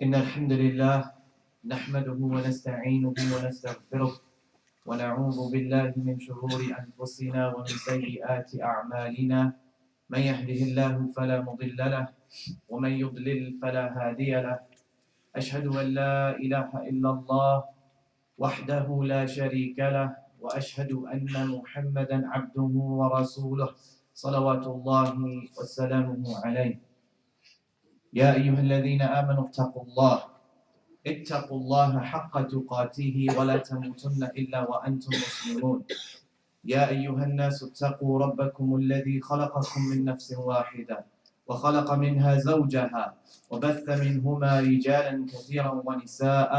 إن الحمد لله نحمده ونستعينه ونستغفره ونعوذ بالله من شرور أنفسنا ومن سيئات أعمالنا من يهده الله فلا مضل له ومن يضلل فلا هادي له أشهد أن لا إله إلا الله وحده لا شريك له وأشهد أن محمدا عبده ورسوله صلوات الله وسلامه عليه يا أيها الذين آمنوا اتقوا الله حق تقاته ولا تموتن إلا وأنتم مسلمون يا أيها الناس اتقوا ربكم الذي خلقكم من نفس واحدة وخلق منها زوجها وبث منهما رجالا كثيرا ونساء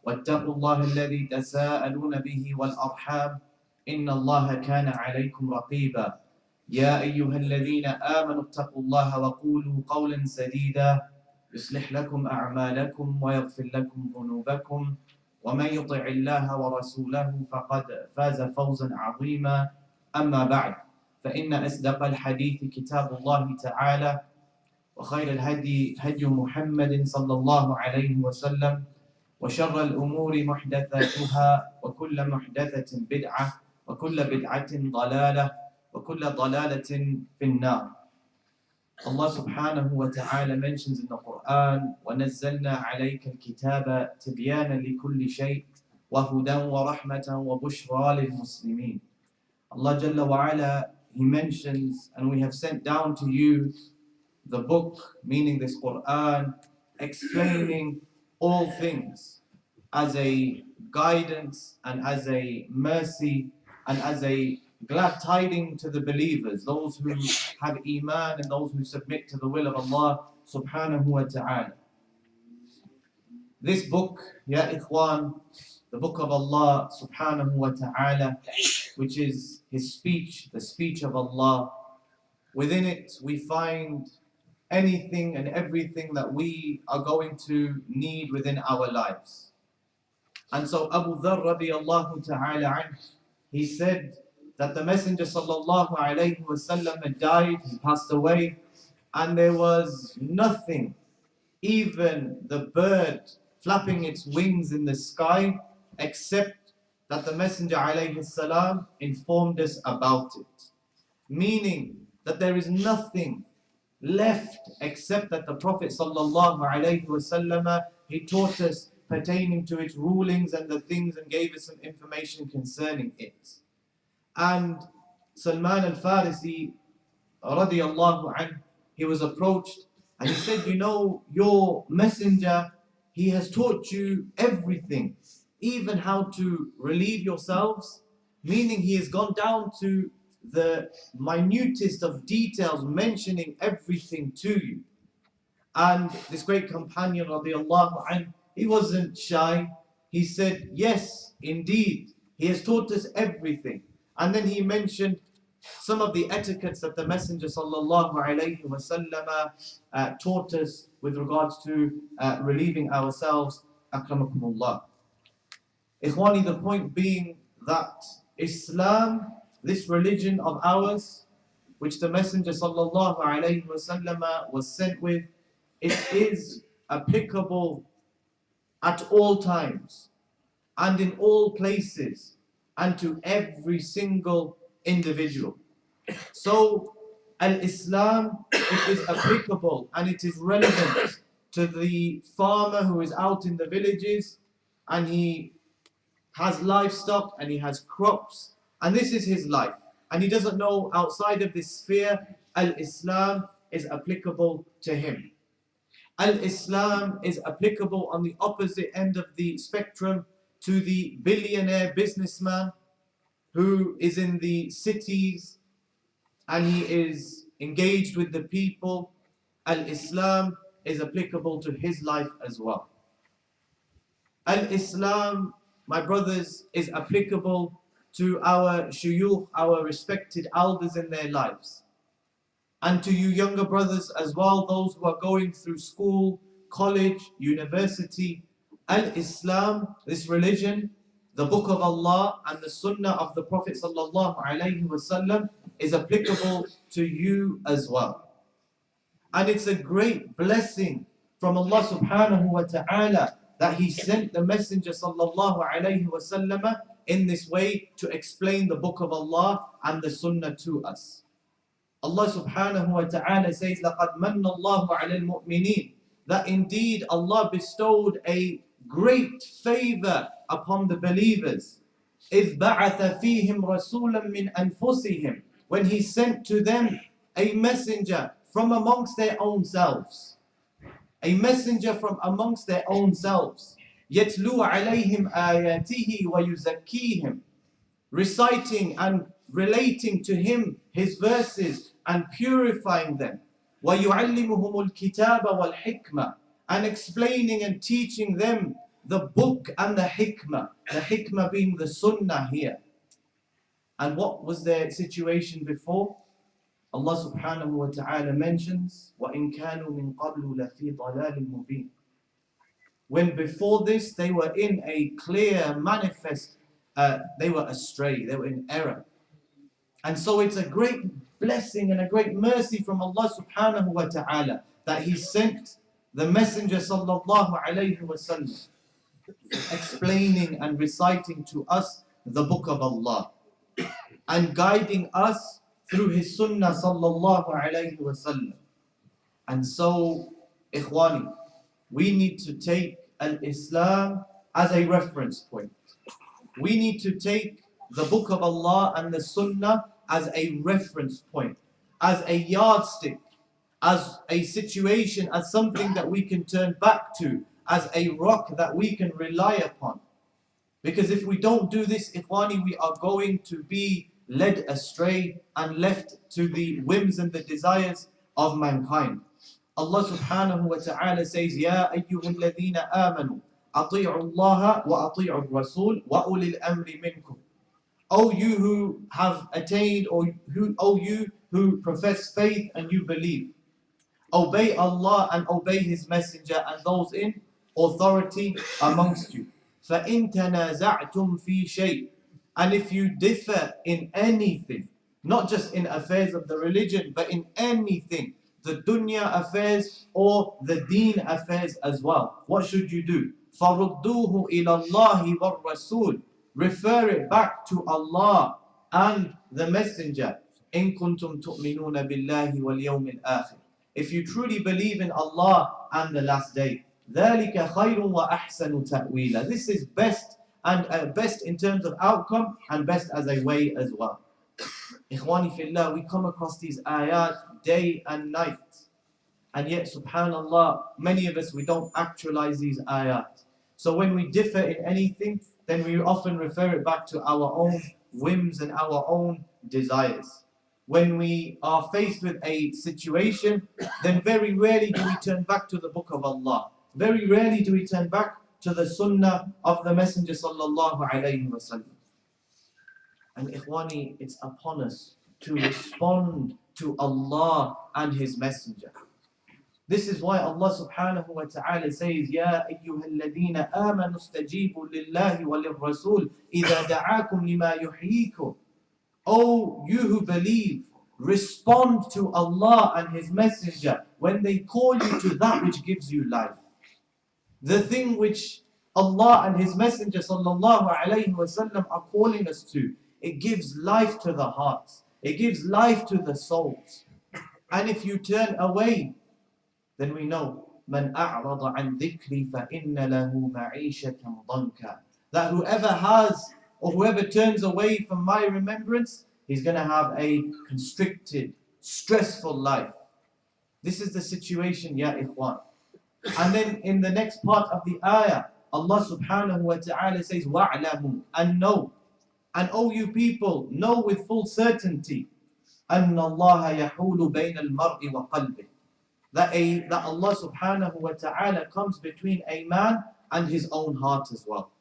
واتقوا الله الذي تساءلون به والأرحام إن الله كان عليكم رقيبا يا أيها الذين آمنوا اتقوا الله وقولوا قولا سديدا يصلح لكم أعمالكم ويغفر لكم ذنوبكم ومن يطع الله ورسوله فقد فاز فوزا عظيما أما بعد فإن أصدق الحديث كتاب الله تعالى وخير الهدي هدي محمد صلى الله عليه وسلم وشر الأمور محدثاتها وكل محدثة بدعة وكل بدعة ضلالة وكل ضلالة في النار. Allah subhanahu wa ta'ala mentions in the Quran وَنَزَّلْنَا عَلَيْكَ الْكِتَابَ تِبْيَانًا لِكُلِّ شَيْءٍ وَهُدًى وَرَحْمَةً وَبُشْرَى لِلْمُسْلِمِينَ. Allah Jalla wa Ala, He mentions, and we have sent down to you the book, meaning this Quran, explaining all things as a guidance and as a mercy and as a glad tiding to the believers, those who have Iman and those who submit to the will of Allah subhanahu wa ta'ala. This book, Ya Ikhwan, the book of Allah subhanahu wa ta'ala, which is His speech, the speech of Allah, within it we find anything and everything that we are going to need within our lives. And so Abu Dharr radiyallahu ta'ala anh, he said that the Messenger sallallahu alayhi wasallam had died, he passed away, and there was nothing, even the bird flapping its wings in the sky, except that the Messenger alayhi salam informed us about it. Meaning that there is nothing left except that the Prophet sallallahu alayhi wasallam, he taught us pertaining to its rulings and the things and gave us some information concerning it. And Salman al-Farisi radiyallahu anh, he was approached and he said, you know, your messenger, he has taught you everything, even how to relieve yourselves, meaning he has gone down to the minutest of details, mentioning everything to you. And this great companion radiyallahu anh, he wasn't shy. He said, yes, indeed, he has taught us everything. And then he mentioned some of the etiquettes that the Messenger sallallahu alayhi wasallam taught us with regards to relieving ourselves. Akramakumullah. Ikhwani, the point being that Islam, this religion of ours, which the Messenger sallallahu alayhi wasallam was sent with, it is applicable at all times and in all places and to every single individual. So Al-Islam, it is applicable and it is relevant to the farmer who is out in the villages and he has livestock and he has crops and this is his life and he doesn't know outside of this sphere. Al-Islam is applicable to him. Al-Islam is applicable on the opposite end of the spectrum to the billionaire businessman who is in the cities and he is engaged with the people. Al-Islam is applicable to his life as well. Al-Islam, my brothers, is applicable to our shuyukh, our respected elders in their lives. And to you younger brothers as well, those who are going through school, college, university. Al-Islam, this religion, the book of Allah and the sunnah of the Prophet sallallahu alaihi wasallam is applicable to you as well. And it's a great blessing from Allah subhanahu wa ta'ala that He sent the Messenger sallallahu alayhi wa sallam in this way to explain the book of Allah and the Sunnah to us. Allah subhanahu wa ta'ala says, لَقَدْ مَنَّ اللَّهُ عَلَى الْمُؤْمِنِينَ, that indeed Allah bestowed a great favor upon the believers. إِذْ بَعَثَ فِيهِمْ رَسُولًا مِّنْ أَنفُسِهِمْ, when He sent to them a messenger from amongst their own selves. A messenger from amongst their own selves. يَتْلُو عَلَيْهِمْ آيَاتِهِ وَيُزَكِّيهِمْ, reciting and relating to him his verses and purifying them. وَيُعَلِّمُهُمُ الْكِتَابَ وَالْحِكْمَةِ, and explaining and teaching them the book and the hikmah being the sunnah here. And what was their situation before? Allah subhanahu wa ta'ala mentions, وَإِن كَانُوا مِن قَبْلُ لَفِي ضَلَالٍ مُبِينٍ, when before this they were in a clear, manifest, they were astray, they were in error. And so it's a great blessing and a great mercy from Allah subhanahu wa ta'ala that He sent the Messenger sallallahu alayhi wa sallam explaining and reciting to us the book of Allah and guiding us through His Sunnah sallallahu alayhi wa sallam. And so, ikhwani, we need to take al-Islam as a reference point. We need to take the book of Allah and the Sunnah as a reference point, as a yardstick, as a situation, as something that we can turn back to, as a rock that we can rely upon. Because if we don't do this, ikhwani, we are going to be led astray and left to the whims and the desires of mankind. Allah subhanahu wa ta'ala says, Ya ayyuhal ladhina amanu, ati'u Allah wa ati'u Rasul wa ulil amri minkum. O you who have attained, O you who profess faith and you believe, obey Allah and obey His Messenger and those in authority amongst you. فَإِن تَنَازَعْتُمْ فِي شَيْءٍ, and if you differ in anything, not just in affairs of the religion, but in anything, the dunya affairs or the deen affairs as well, what should you do? فَرُدُّوهُ إِلَى اللَّهِ وَالرَّسُولِ, refer it back to Allah and the Messenger. إِن كُنتُمْ تُؤْمِنُونَ بِاللَّهِ وَالْيَوْمِ الْآخِرِ, if you truly believe in Allah and the last day. ذَلِكَ خَيْرٌ وَأَحْسَنُ تَأْوِيلًا, this is best, and best in terms of outcome and best as a way as well. Ikhwani fillah, we come across these ayat day and night, and yet subhanallah, many of us, we don't actualize these ayat. So when we differ in anything, then we often refer it back to our own whims and our own desires. When we are faced with a situation, then very rarely do we turn back to the book of Allah. Very rarely do we turn back to the sunnah of the Messenger sallallahu alayhi wa sallam. And ikhwani, it's upon us to respond to Allah and His Messenger. This is why Allah subhanahu wa ta'ala says, Ya ayyuhal ladhina amanu stajibu lillahi wa lirrasul idha da'akum lima yuhyikum. O you who believe, respond to Allah and His Messenger when they call you to that which gives you life. The thing which Allah and His Messenger sallallahu alayhi wa sallam are calling us to, it gives life to the hearts. It gives life to the souls. And if you turn away, then we know, مَنْ أَعْرَضَ عَنْ ذِكْرِي فَإِنَّ لَهُ مَعِيشَةً ضَنْكًا, that whoever has or whoever turns away from my remembrance, he's going to have a constricted, stressful life. This is the situation, ya ikhwan. And then in the next part of the ayah, Allah subhanahu wa ta'ala says, وَاعْلَمُوا, and know. And O you people, know with full certainty, أَنَّ اللَّهَ يَحُولُ بَيْنَ الْمَرْءِ وَقَلْبِهِ, that Allah subhanahu wa ta'ala comes between a man and his own heart as well.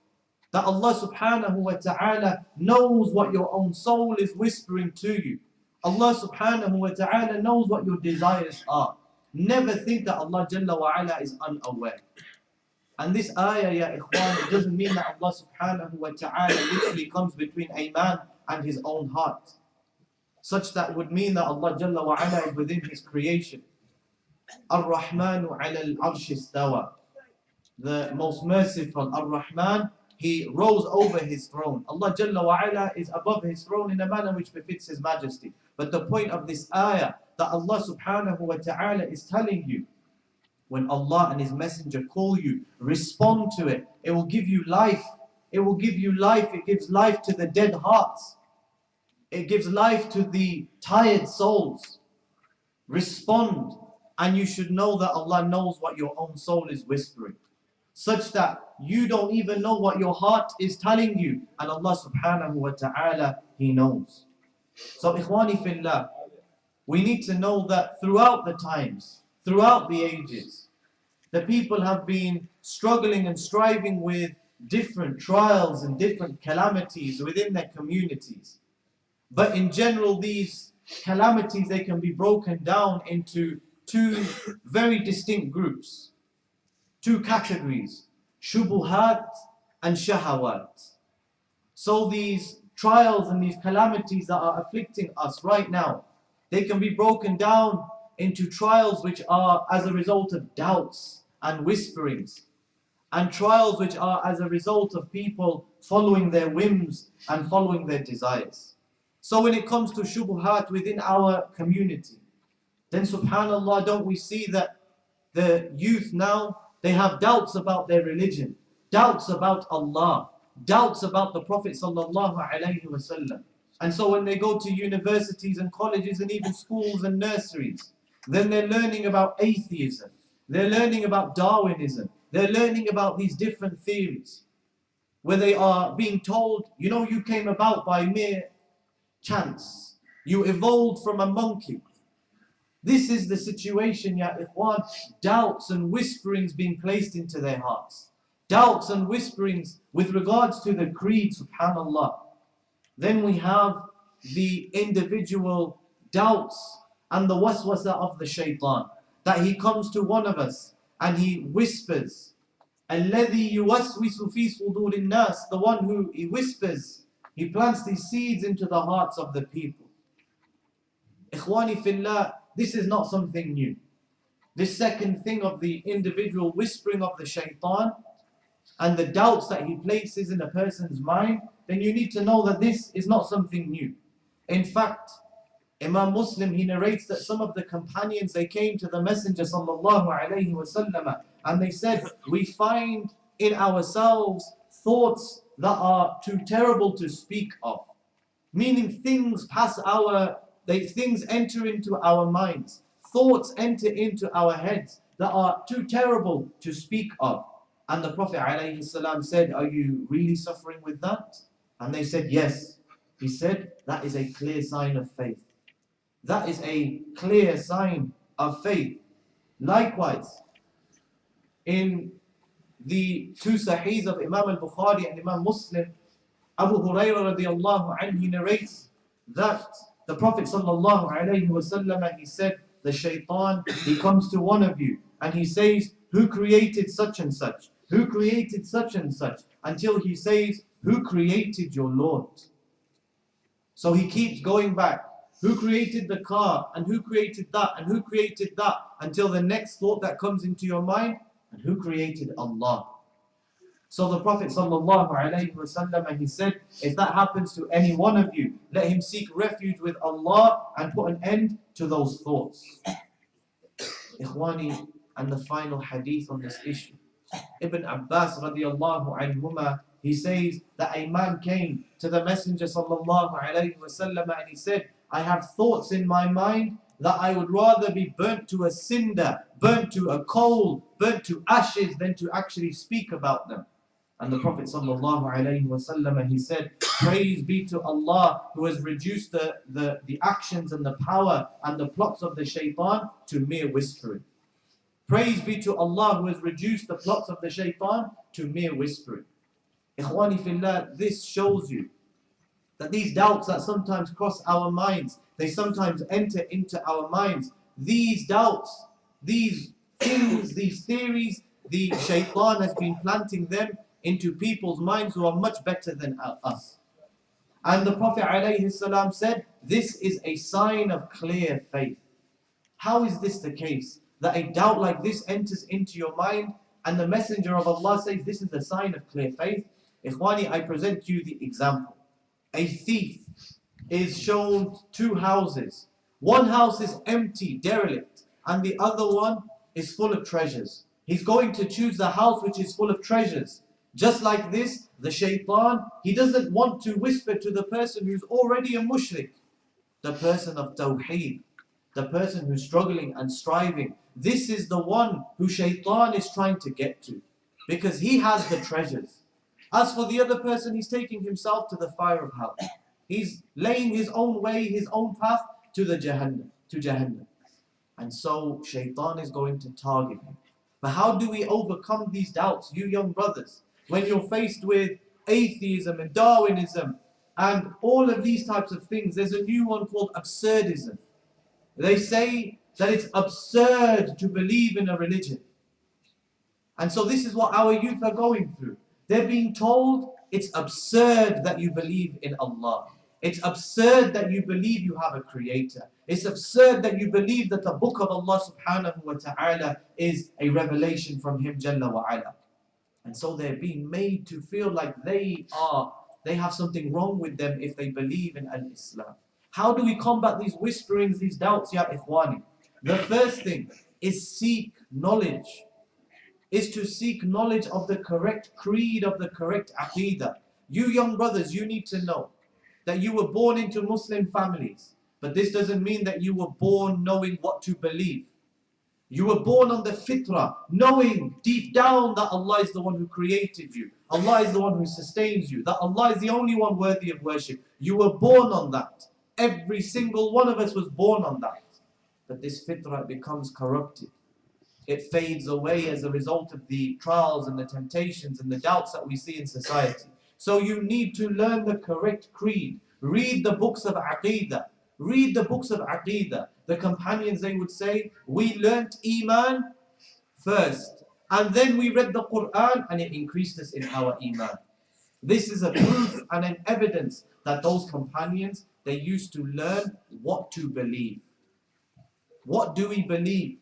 That Allah subhanahu wa ta'ala knows what your own soul is whispering to you. Allah subhanahu wa ta'ala knows what your desires are. Never think that Allah Jalla wa Ala is unaware. And this ayah, ya ikhwan, it doesn't mean that Allah subhanahu wa ta'ala literally comes between a man and his own heart. Such that would mean that Allah Jalla wa Ala is within His creation. ar-rahmanu ala al-arsh istawa. The most merciful, ar-Rahman, He rose over His throne. Allah Jalla wa Ala is above His throne in a manner which befits His majesty. But the point of this ayah that Allah subhanahu wa ta'ala is telling you, when Allah and His messenger call you, respond to it. It will give you life. It will give you life. It gives life to the dead hearts. It gives life to the tired souls. Respond, and you should know that Allah knows what your own soul is whispering, such that you don't even know what your heart is telling you, and Allah subhanahu wa ta'ala, He knows. So ikhwani fillah, we need to know that throughout the times, throughout the ages, the people have been struggling and striving with different trials and different calamities within their communities. But in general, these calamities, they can be broken down into two very distinct groups, two categories: shubuhat and shahawat. So these trials and these calamities that are afflicting us right now, they can be broken down into trials which are as a result of doubts and whisperings, and trials which are as a result of people following their whims and following their desires. So when it comes to shubuhat within our community, then subhanallah, don't we see that the youth now, they have doubts about their religion, doubts about Allah, doubts about the Prophet sallallahu alaihi wasallam. And so when they go to universities and colleges and even schools and nurseries, then they're learning about atheism, they're learning about Darwinism, they're learning about these different theories, where they are being told, you know, you came about by mere chance, you evolved from a monkey. This is the situation, ya ikhwan. Doubts and whisperings being placed into their hearts. Doubts and whisperings with regards to the creed, subhanallah. Then we have the individual doubts and the waswasa of the shaitan, that he comes to one of us and he whispers, الَّذِي يُوَسْوِسُ فِي صُدُورِ النَّاسِ, the one who he whispers, he plants these seeds into the hearts of the people. Ikhwani fillah, this is not something new. This second thing of the individual whispering of the shaitan and the doubts that he places in a person's mind, then you need to know that this is not something new. In fact, Imam Muslim, he narrates that some of the companions, they came to the Messenger sallallahu alaihi wasallam and they said, we find in ourselves thoughts that are too terrible to speak of. Meaning things things enter into our minds, thoughts enter into our heads that are too terrible to speak of. And the Prophet ﷺ said, are you really suffering with that? And they said, yes. He said, that is a clear sign of faith. That is a clear sign of faith. Likewise, in the two Sahihs of Imam al-Bukhari and Imam Muslim, Abu Hurairah radiallahu anhu narrates that the Prophet sallallahu alayhi wasallam, he said, the shaitan, he comes to one of you and he says, who created such and such? Who created such and such? Until he says, who created your Lord? So he keeps going back. Who created the car? And who created that? And who created that? Until the next thought that comes into your mind, and who created Allah? So the Prophet sallallahu alaihi wasallam, he said, if that happens to any one of you, let him seek refuge with Allah and put an end to those thoughts. Ikhwani, and the final hadith on this issue. Ibn Abbas radiallahu anhuma, he says that a man came to the Messenger sallallahu alaihi wasallam and he said, I have thoughts in my mind that I would rather be burnt to a cinder, burnt to a coal, burnt to ashes than to actually speak about them. And the Prophet sallallahu alaihi wasallam, he said, praise be to Allah who has reduced the actions and the power and the plots of the shaitan to mere whispering. Praise be to Allah who has reduced the plots of the shaitan to mere whispering. Ikhwani fillah, this shows you that these doubts that sometimes cross our minds, they sometimes enter into our minds. These doubts, these things, these theories, the shaitan has been planting them into people's minds who are much better than us. And the Prophet ﷺ said, this is a sign of clear faith. How is this the case? that a doubt like this enters into your mind and the Messenger of Allah says this is a sign of clear faith? Ikhwani, I present you the example. A thief is shown two houses. One house is empty, derelict, and the other one is full of treasures. He's going to choose the house which is full of treasures. Just like this, the shaitan, he doesn't want to whisper to the person who's already a mushrik, the person of tawheed, the person who's struggling and striving. This is the one who shaitan is trying to get to, because he has the treasures. As for the other person, he's taking himself to the fire of hell. He's laying his own way, his own path to the Jahannam. And so shaitan is going to target him. But how do we overcome these doubts, you young brothers? When you're faced with atheism and Darwinism and all of these types of things, there's a new one called absurdism. They say that it's absurd to believe in a religion. And so this is what our youth are going through. They're being told it's absurd that you believe in Allah. It's absurd that you believe you have a creator. It's absurd that you believe that the book of Allah subhanahu wa ta'ala is a revelation from Him Jalla wa ala. And so they're being made to feel like they have something wrong with them if they believe in al-Islam. How do we combat these whisperings, these doubts, ya ikhwani? The first thing is seek knowledge. Is to seek knowledge of the correct creed, of the correct aqidah. You young brothers, you need to know that you were born into Muslim families, but this doesn't mean that you were born knowing what to believe. You were born on the fitrah, knowing deep down that Allah is the one who created you. Allah is the one who sustains you. That Allah is the only one worthy of worship. You were born on that. Every single one of us was born on that. But this fitrah becomes corrupted. It fades away as a result of the trials and the temptations and the doubts that we see in society. So you need to learn the correct creed. Read the books of Aqidah. Read the books of Aqidah. The companions, they would say, we learnt Iman first. And then we read the Quran and it increased us in our Iman. This is a proof and an evidence that those companions, they used to learn what to believe. What do we believe?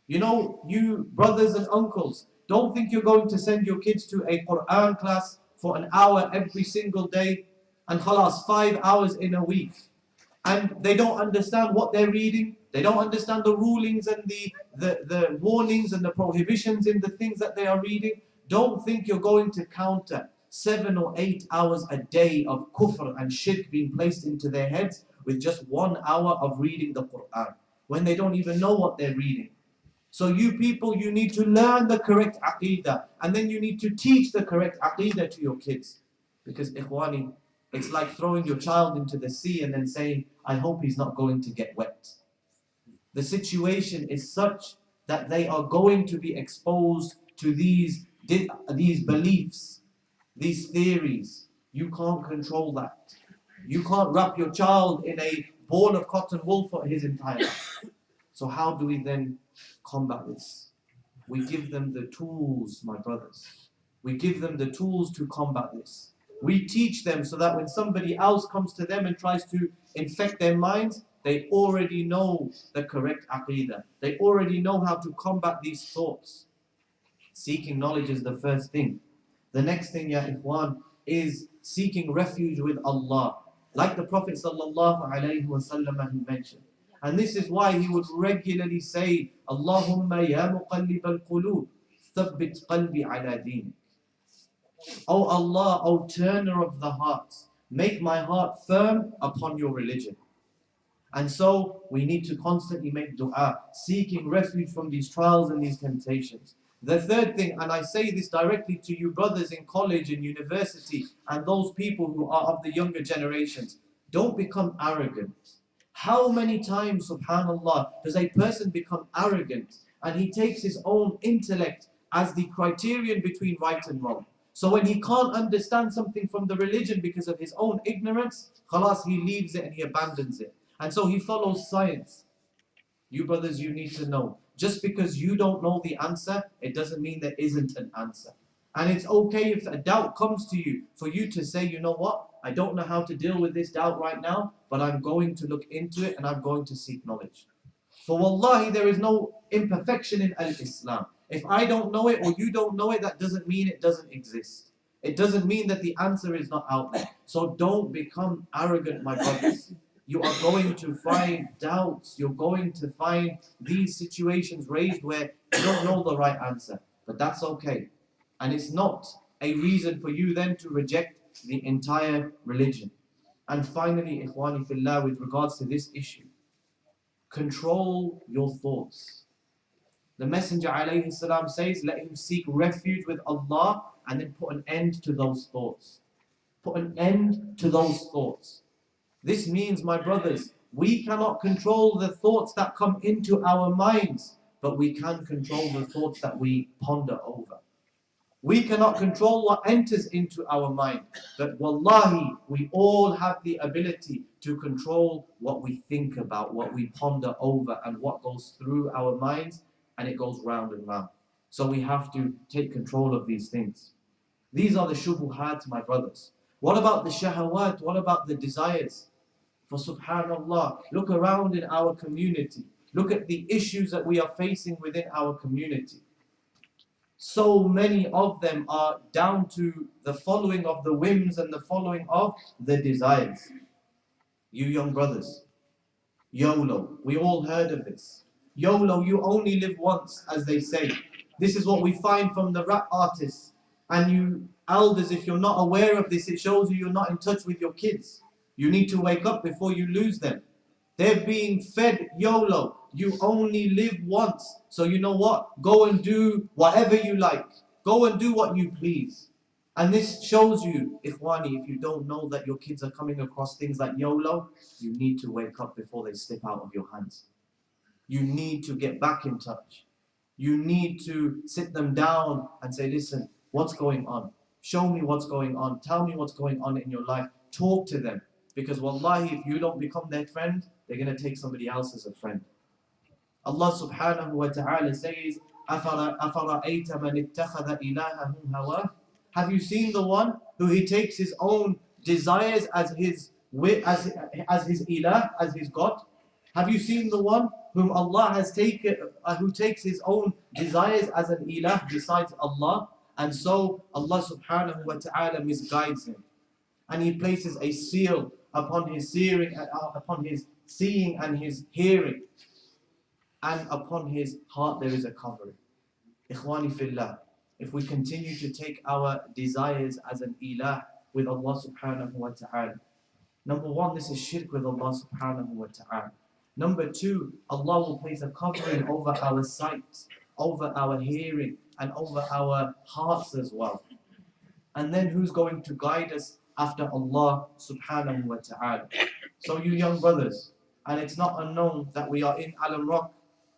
You know, you brothers and uncles, don't think you're going to send your kids to a Quran class for an hour every single day and khalas, 5 hours in a week. And they don't understand what they're reading. They don't understand the rulings and the warnings and the prohibitions in the things that they are reading. Don't think you're going to counter 7 or 8 hours a day of kufr and shirk being placed into their heads with just 1 hour of reading the Quran, when they don't even know what they're reading. So you people, you need to learn the correct aqidah, and then you need to teach the correct aqidah to your kids. Because ikhwani, it's like throwing your child into the sea and then saying, I hope he's not going to get wet. The situation is such that they are going to be exposed to these beliefs, these theories. You can't control that. You can't wrap your child in a ball of cotton wool for his entire life. So how do we then combat this? We give them the tools, my brothers. We give them the tools to combat this. We teach them so that when somebody else comes to them and tries to infect their minds, they already know the correct aqidah. They already know how to combat these thoughts. Seeking knowledge is the first thing. The next thing, ya ikhwan, is seeking refuge with Allah. Like the Prophet sallallahu alaihi wasallam mentioned. And this is why he would regularly say, Allahumma ya muqallib al-qulub, thabbit qalbi ala dinik. O Allah, O turner of the hearts, make my heart firm upon your religion. And so we need to constantly make dua, seeking refuge from these trials and these temptations. The third thing, and I say this directly to you brothers in college and university and those people who are of the younger generations, don't become arrogant. How many times, subhanallah, does a person become arrogant and he takes his own intellect as the criterion between right and wrong? So when he can't understand something from the religion because of his own ignorance, khalas, he leaves it and he abandons it. And so he follows science. You brothers, you need to know, just because you don't know the answer, it doesn't mean there isn't an answer. And it's okay if a doubt comes to you, for you to say, you know what, I don't know how to deal with this doubt right now, but I'm going to look into it and I'm going to seek knowledge. For wallahi, there is no imperfection in al-Islam. If I don't know it or you don't know it, that doesn't mean it doesn't exist. It doesn't mean that the answer is not out there. So don't become arrogant, my brothers. You are going to find doubts. You're going to find these situations raised where you don't know the right answer. But that's okay. And it's not a reason for you then to reject the entire religion. And finally, ikhwani fillah, with regards to this issue, control your thoughts. The Messenger alayhi salam says, let him seek refuge with Allah and then put an end to those thoughts. Put an end to those thoughts. This means, my brothers, we cannot control the thoughts that come into our minds, but we can control the thoughts that we ponder over. We cannot control what enters into our mind, but wallahi, we all have the ability to control what we think about, what we ponder over, and what goes through our minds, and it goes round and round. So we have to take control of these things. These are the shubuhat, my brothers. What about the shahawat? What about the desires? For subhanallah, look around in our community. Look at the issues that we are facing within our community. So many of them are down to the following of the whims and the following of the desires. You young brothers, YOLO, we all heard of this. YOLO, you only live once, as they say. This is what we find from the rap artists. And you elders, if you're not aware of this, it shows you you're not in touch with your kids. You need to wake up before you lose them. They're being fed YOLO. You only live once. So you know what? Go and do whatever you like. Go and do what you please. And this shows you, ikhwani, if you don't know that your kids are coming across things like YOLO, you need to wake up before they slip out of your hands. You need to get back in touch. You need to sit them down and say, listen, what's going on? Show me what's going on. Tell me what's going on in your life. Talk to them. Because wallahi, if you don't become their friend, they're going to take somebody else as a friend. Allah subhanahu wa ta'ala says, أَفَرَأَيْتَ مَنِ اتَّخَذَ إِلَهَهُ هَوَاهُ. Have you seen the one who he takes his own desires as his ilah, as his God? Have you seen the one whom Allah has taken, who takes his own desires as an ilah besides Allah? And so Allah subhanahu wa ta'ala misguides him. And he places a seal upon his seeing and his hearing. And upon his heart there is a covering. Ikhwani fillah, if we continue to take our desires as an ilah with Allah subhanahu wa ta'ala, number one, this is shirk with Allah subhanahu wa ta'ala. Number two, Allah will place a covering over our sight, over our hearing, and over our hearts as well. And then who's going to guide us after Allah subhanahu wa ta'ala? So you young brothers, and it's not unknown that we are in Alum.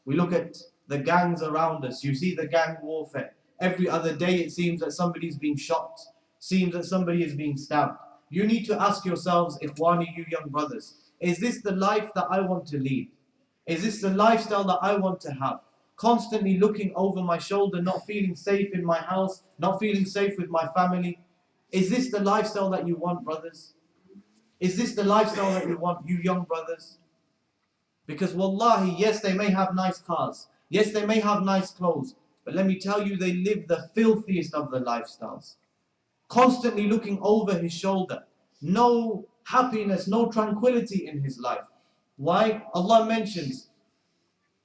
We look at the gangs around us. You see the gang warfare. Every other day it seems that somebody's being shot. Seems that somebody is being stabbed. You need to ask yourselves, ikhwani, you young brothers, is this the life that I want to lead? Is this the lifestyle that I want to have? Constantly looking over my shoulder, not feeling safe in my house, not feeling safe with my family. Is this the lifestyle that you want, brothers? Is this the lifestyle that you want, you young brothers? Because wallahi, yes, they may have nice cars. Yes, they may have nice clothes. But let me tell you, they live the filthiest of the lifestyles. Constantly looking over his shoulder. No happiness, no tranquility in his life. Why? Allah mentions,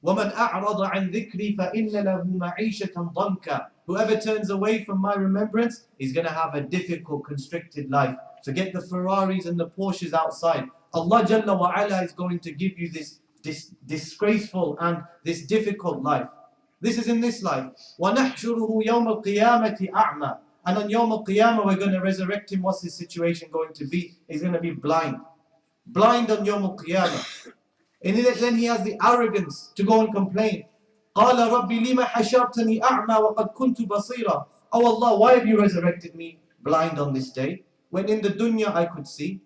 وَمَنْ أَعْرَضَ عَنْ ذِكْرِي فَإِنَّ لَهُ مَعِيشَةً ضَنْكًا. Whoever turns away from my remembrance is going to have a difficult, constricted life. Forget the Ferraris and the Porsches outside. Allah Jalla wa Ala is going to give you this disgraceful and this difficult life. This is in this life. وَنَحْشُرُهُ يَوْمَ الْقِيَامَةِ أَعْمَى. And on Yawm al-Qiyamah, we're going to resurrect him. What's his situation going to be? He's going to be blind. Blind on Yawm al-Qiyamah. And then he has the arrogance to go and complain. قَالَ رَبِّ لِمَ حَشَرْتَنِي أَعْمَى وَقَدْ كُنْتُ بَصِيرًا. Oh Allah, why have you resurrected me blind on this day, when in the dunya I could see?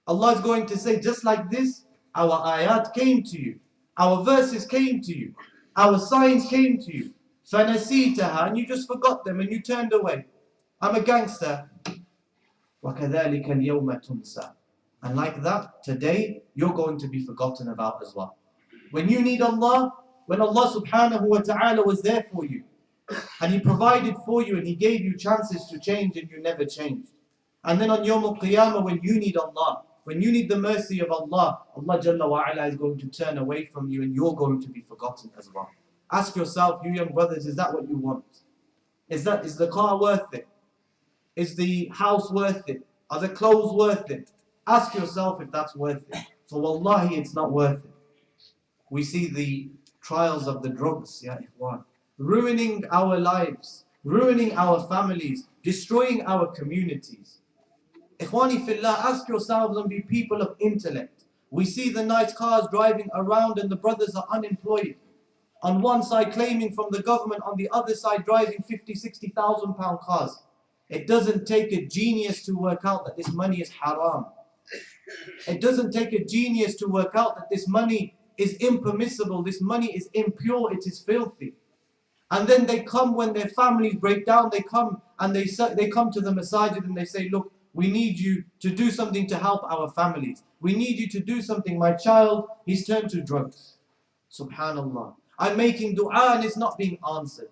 Allah is going to say, just like this, our ayat came to you. Our verses came to you. Our signs came to you. فَنَسِيتَهَا. And you just forgot them and you turned away. I'm a gangster. وَكَذَلِكَ الْيَوْمَ تُنْسَى. And like that, today, you're going to be forgotten about as well. When you need Allah, when Allah subhanahu wa ta'ala was there for you, and He provided for you, and He gave you chances to change, and you never changed. And then on Yawm al-Qiyamah, when you need Allah, when you need the mercy of Allah, Allah Jalla wa Ala is going to turn away from you, and you're going to be forgotten as well. Ask yourself, you young brothers, is that what you want? Is the car worth it? Is the house worth it? Are the clothes worth it? Ask yourself if that's worth it. For wallahi, it's not worth it. We see the trials of the drugs, ya ikhwan, ruining our lives, ruining our families, destroying our communities. Ikhwani fillah, ask yourselves and be people of intellect. We see the nice cars driving around and the brothers are unemployed. On one side claiming from the government, on the other side driving 50, 60,000 pound cars. It doesn't take a genius to work out that this money is haram. It doesn't take a genius to work out that this money is impermissible, this money is impure, it is filthy. And then they come when their families break down, they come and they come to the Masjid and they say, look, we need you to do something to help our families. We need you to do something. My child, he's turned to drugs. Subhanallah. I'm making dua and it's not being answered.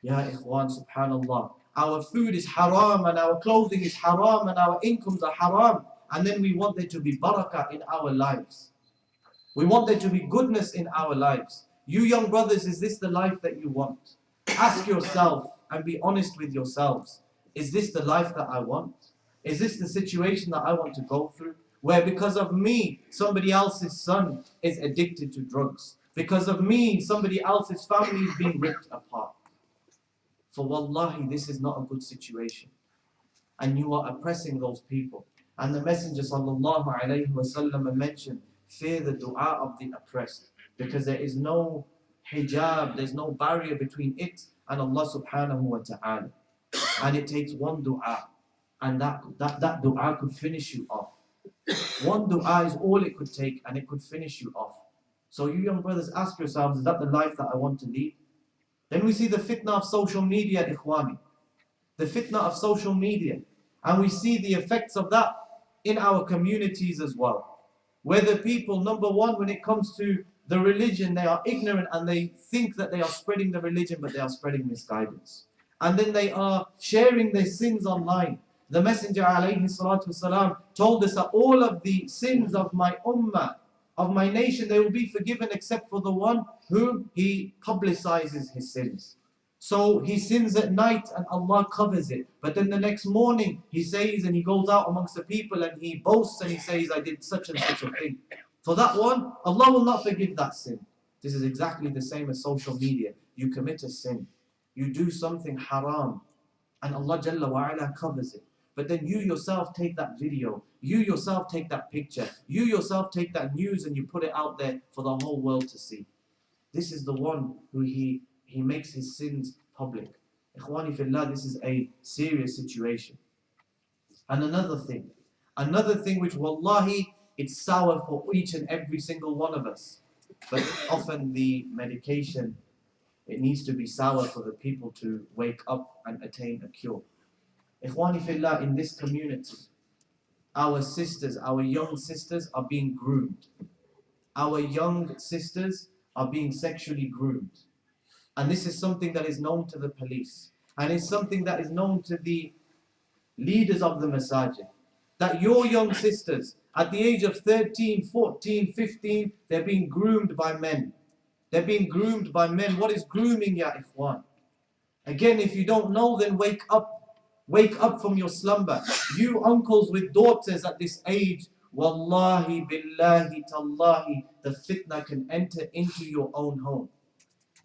Ya ikhwan, subhanallah. Our food is haram and our clothing is haram and our incomes are haram. And then we want there to be barakah in our lives. We want there to be goodness in our lives. You young brothers, is this the life that you want? Ask yourself and be honest with yourselves. Is this the life that I want? Is this the situation that I want to go through? Where because of me, somebody else's son is addicted to drugs. Because of me, somebody else's family is being ripped apart. For wallahi, this is not a good situation. And you are oppressing those people. And the Messenger sallallahu alayhi wa sallam mentioned, fear the dua of the oppressed. Because there is no hijab, there's no barrier between it and Allah subhanahu wa ta'ala. And it takes one dua. And that dua could finish you off. One dua is all it could take and it could finish you off. So you young brothers, ask yourselves, is that the life that I want to lead? Then we see the fitna of social media, ikhwani. The fitna of social media. And we see the effects of that in our communities as well. Where the people, number one, when it comes to the religion, they are ignorant and they think that they are spreading the religion, but they are spreading misguidance. And then they are sharing their sins online. The Messenger alayhi salatu wasalam told us that all of the sins of my ummah, of my nation, they will be forgiven except for the one whom he publicizes his sins. So he sins at night and Allah covers it. But then the next morning he says and he goes out amongst the people and he boasts and he says, I did such and such a thing. For that one, Allah will not forgive that sin. This is exactly the same as social media. You commit a sin. You do something haram. And Allah Jalla wa Ala covers it. But then you yourself take that video, you yourself take that picture, you yourself take that news and you put it out there for the whole world to see. This is the one who he makes his sins public. Ikhwani fillah, this is a serious situation. And another thing which wallahi, it's sour for each and every single one of us. But often the medication, it needs to be sour for the people to wake up and attain a cure. Ikhwani fillah, in this community, our sisters, our young sisters are being groomed. Our young sisters are being sexually groomed. And this is something that is known to the police. And it's something that is known to the leaders of the Masjid. That your young sisters, at the age of 13, 14, 15, they're being groomed by men. They're being groomed by men. What is grooming, ya ikhwan? Again, if you don't know, then wake up. Wake up from your slumber. You uncles with daughters at this age, wallahi, billahi, tallahi, the fitna can enter into your own home.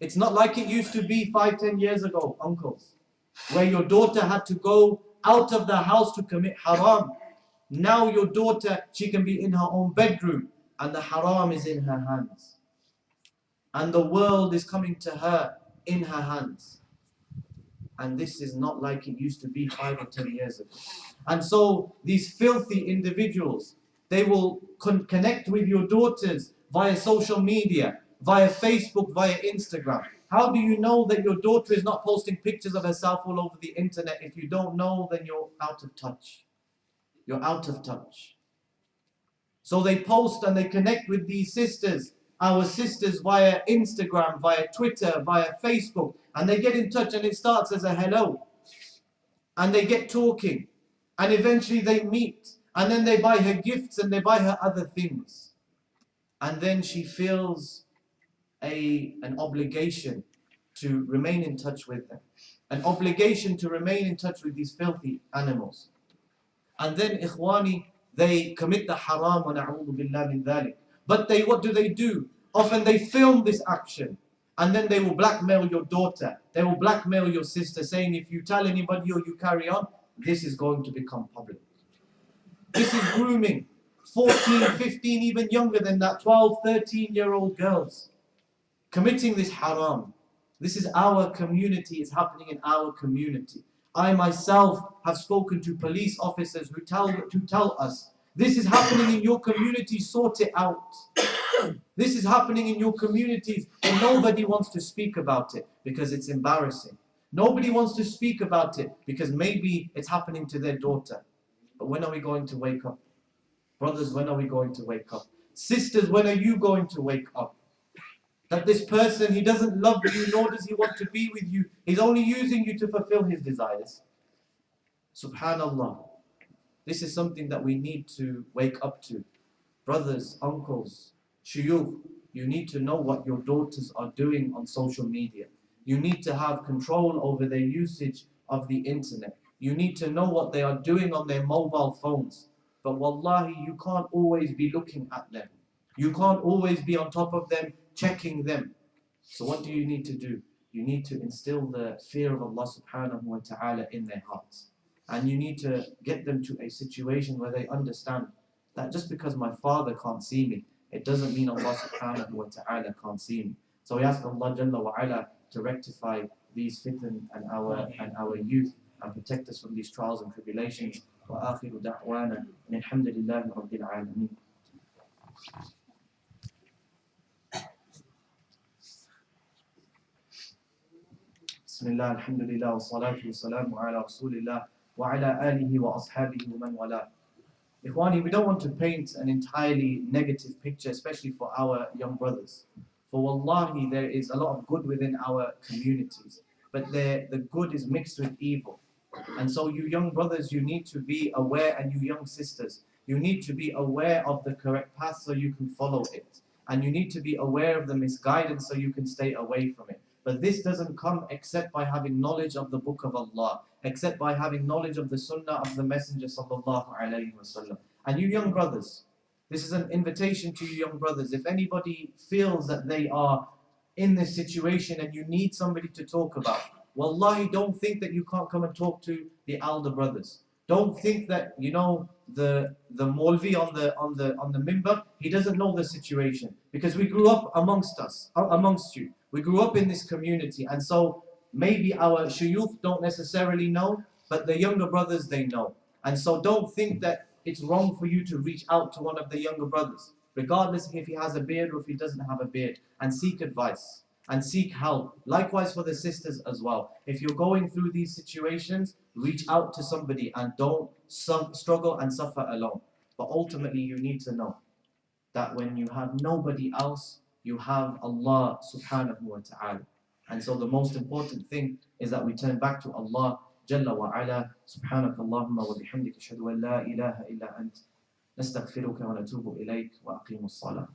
It's not like it used to be 5-10 years ago, uncles, where your daughter had to go out of the house to commit haram. Now your daughter, she can be in her own bedroom and the haram is in her hands. And the world is coming to her in her hands. And this is not like it used to be 5 or 10 years ago. And so these filthy individuals, they will connect with your daughters via social media, via Facebook, via Instagram. How do you know that your daughter is not posting pictures of herself all over the internet? If you don't know, then you're out of touch. You're out of touch. So they post and they connect with these sisters our sisters via Instagram, via Twitter, via Facebook, and they get in touch, and it starts as a hello. And they get talking, and eventually they meet, and then they buy her gifts and they buy her other things. And then she feels an obligation to remain in touch with them, an obligation to remain in touch with these filthy animals. And then, ikhwani, they commit the haram, wa na'udhu billah min dhalik. But what do? Often they film this action, and then they will blackmail your daughter, they will blackmail your sister, saying if you tell anybody or you carry on, this is going to become public. This is grooming. 14, 15, even younger than that, 12, 13-year-old girls committing this haram. This is our community, it's happening in our community. I myself have spoken to police officers who tell us, this is happening in your community, sort it out. This is happening in your communities, and nobody wants to speak about it because it's embarrassing. Nobody wants to speak about it because maybe it's happening to their daughter. But when are we going to wake up? Brothers, when are we going to wake up? Sisters, when are you going to wake up? That this person, he doesn't love you, nor does he want to be with you. He's only using you to fulfill his desires. Subhanallah. This is something that we need to wake up to. Brothers, uncles, shuyukh, you need to know what your daughters are doing on social media. You need to have control over their usage of the internet. You need to know what they are doing on their mobile phones. But wallahi, you can't always be looking at them. You can't always be on top of them, checking them. So what do you need to do? You need to instill the fear of Allah subhanahu wa ta'ala in their hearts. And you need to get them to a situation where they understand that just because my father can't see me, it doesn't mean Allah subhanahu wa ta'ala can't see me. So we ask Allah Jalla wa ala to rectify these fitan and our youth and protect us from these trials and tribulations. وآخر دعوانا أن الحمد لله رب العالمين. بسم الله الحمد لله والصلاة والسلام على رسول الله وعلى آله وأصحابه ومن والاه. Ikhwani, we don't want to paint an entirely negative picture, especially for our young brothers. For wallahi, there is a lot of good within our communities, but the good is mixed with evil. And so you young brothers, you need to be aware, and you young sisters, you need to be aware of the correct path so you can follow it. And you need to be aware of the misguidance so you can stay away from it. But this doesn't come except by having knowledge of the Book of Allah, except by having knowledge of the Sunnah of the Messenger sallallahu alaihi wasallam. And you young brothers, this is an invitation to you young brothers. If anybody feels that they are in this situation and you need somebody to talk about, wallahi, don't think that you can't come and talk to the elder brothers. Don't think that, you know, the Maulvi on the minbar, he doesn't know the situation, because we grew up amongst you. We grew up in this community, and so maybe our shuyukh don't necessarily know, but the younger brothers, they know. And so don't think that it's wrong for you to reach out to one of the younger brothers, regardless if he has a beard or if he doesn't have a beard, and seek advice and seek help. Likewise for the sisters as well. If you're going through these situations, reach out to somebody and don't struggle and suffer alone. But ultimately, you need to know that when you have nobody else, you have Allah subhanahu wa ta'ala. And so the most important thing is that we turn back to Allah Jalla wa ala. Subhanaka Allahumma wa bihamdika ashhadu an la ilaha illa ant nastaghfiruka wa natubu ilayk wa aqimus salah.